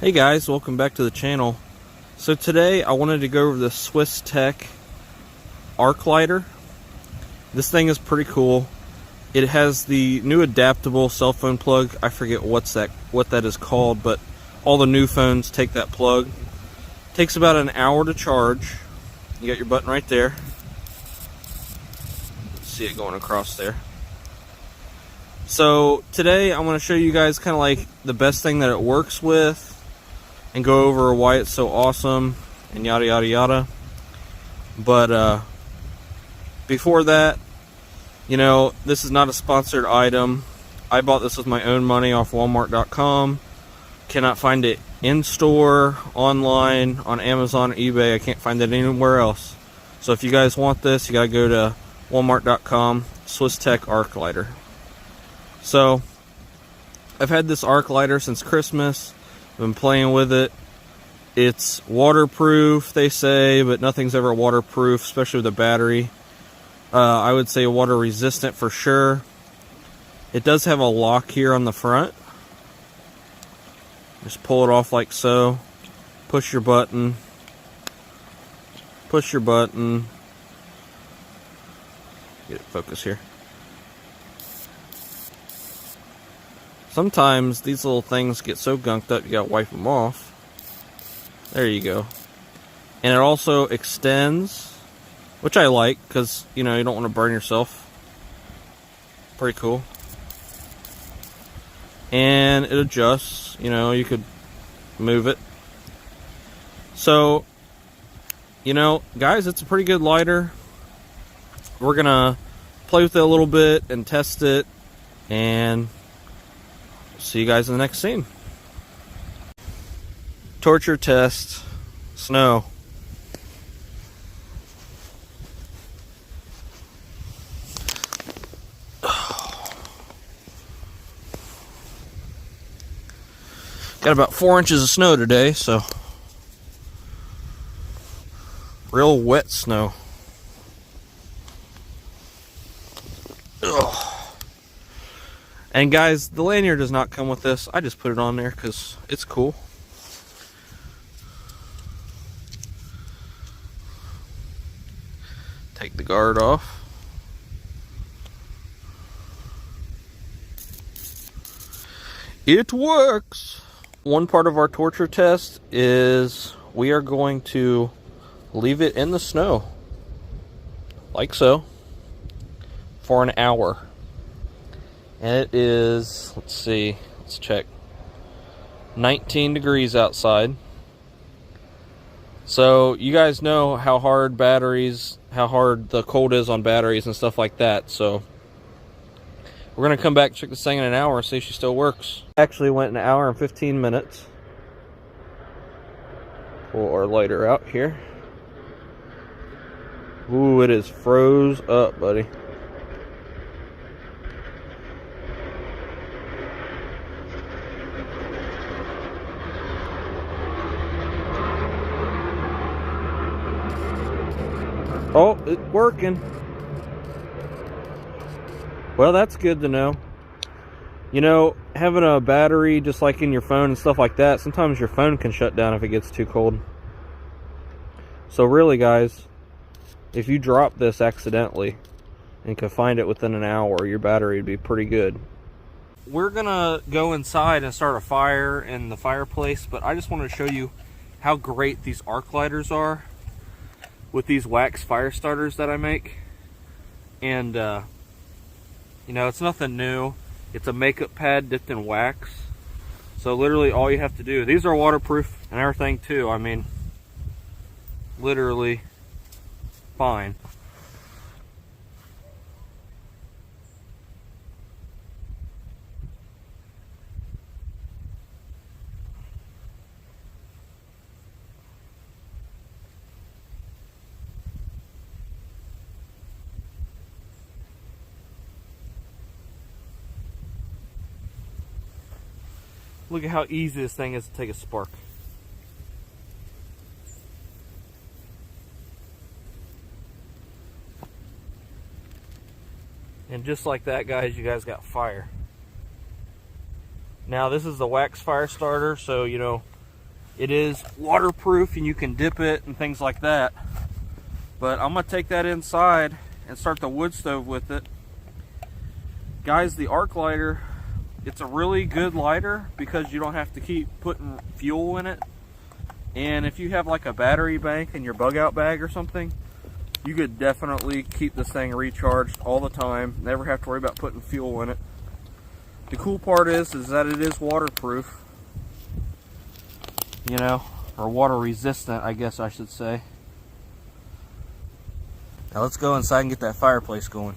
Hey guys, welcome back to the channel. So today I wanted to go over the Swisstech arc lighter. This thing is pretty cool. It has the new adaptable cell phone plug. I forget what that is called, but all the new phones take that plug. Takes about an hour to charge. You got your button right there. See it going across there. So today I want to show you guys kind of like the best thing that it works with, and go over why it's so awesome and yada yada yada. But before that, you know, this is not a sponsored item. I bought this with my own money off Walmart.com. Cannot find it in store, online, on Amazon, or eBay. I can't find it anywhere else. So if you guys want this, you gotta go to Walmart.com, Swisstech arc lighter. So I've had this arc lighter since Christmas. I've been playing with it. It's waterproof, they say, but nothing's ever waterproof, especially with a battery. I would say water resistant for sure. It does have a lock here on the front. Just pull it off like so. Push your button. Push your button. Get it focused here. Sometimes these little things get so gunked up you gotta wipe them off. There you go. And it also extends, which I like because, you know, you don't want to burn yourself. Pretty cool. And it adjusts, you know, you could move it. So, you know, guys, it's a pretty good lighter. We're gonna play with it a little bit and test it, and see you guys in the next scene. Torture test. Snow. Got about 4 inches of snow today, so real wet snow. Ugh. And guys, the lanyard does not come with this. I just put it on there because it's cool. Take the guard off. It works! One part of our torture test is we are going to leave it in the snow, like so, for an hour. And it is, let's see, let's check, 19 degrees outside. So you guys know how hard the cold is on batteries and stuff like that. So we're gonna come back, check this thing in an hour, and see if she still works. Actually went an hour and 15 minutes. Pull our lighter out here. Ooh, it is froze up, buddy. Oh, it's working. Well, that's good to know. You know, having a battery just like in your phone and stuff like that, sometimes your phone can shut down if it gets too cold. So really, guys, if you drop this accidentally and can find it within an hour, your battery would be pretty good. We're gonna go inside and start a fire in the fireplace, but I just wanted to show you how great these arc lighters are with these wax fire starters that I make. And you know, it's nothing new. It's a makeup pad dipped in wax. So literally all you have to do, these are waterproof and everything too. I mean, literally fine. Look at how easy this thing is to take a spark. And just like that, guys, you guys got fire. Now this is the wax fire starter, so you know, it is waterproof and you can dip it and things like that. But I'm gonna take that inside and start the wood stove with it. Guys, the arc lighter, it's a really good lighter because you don't have to keep putting fuel in it. And if you have like a battery bank in your bug out bag or something, you could definitely keep this thing recharged all the time. Never have to worry about putting fuel in it. The cool part is that it is waterproof. You know, or water resistant, I guess I should say. Now let's go inside and get that fireplace going.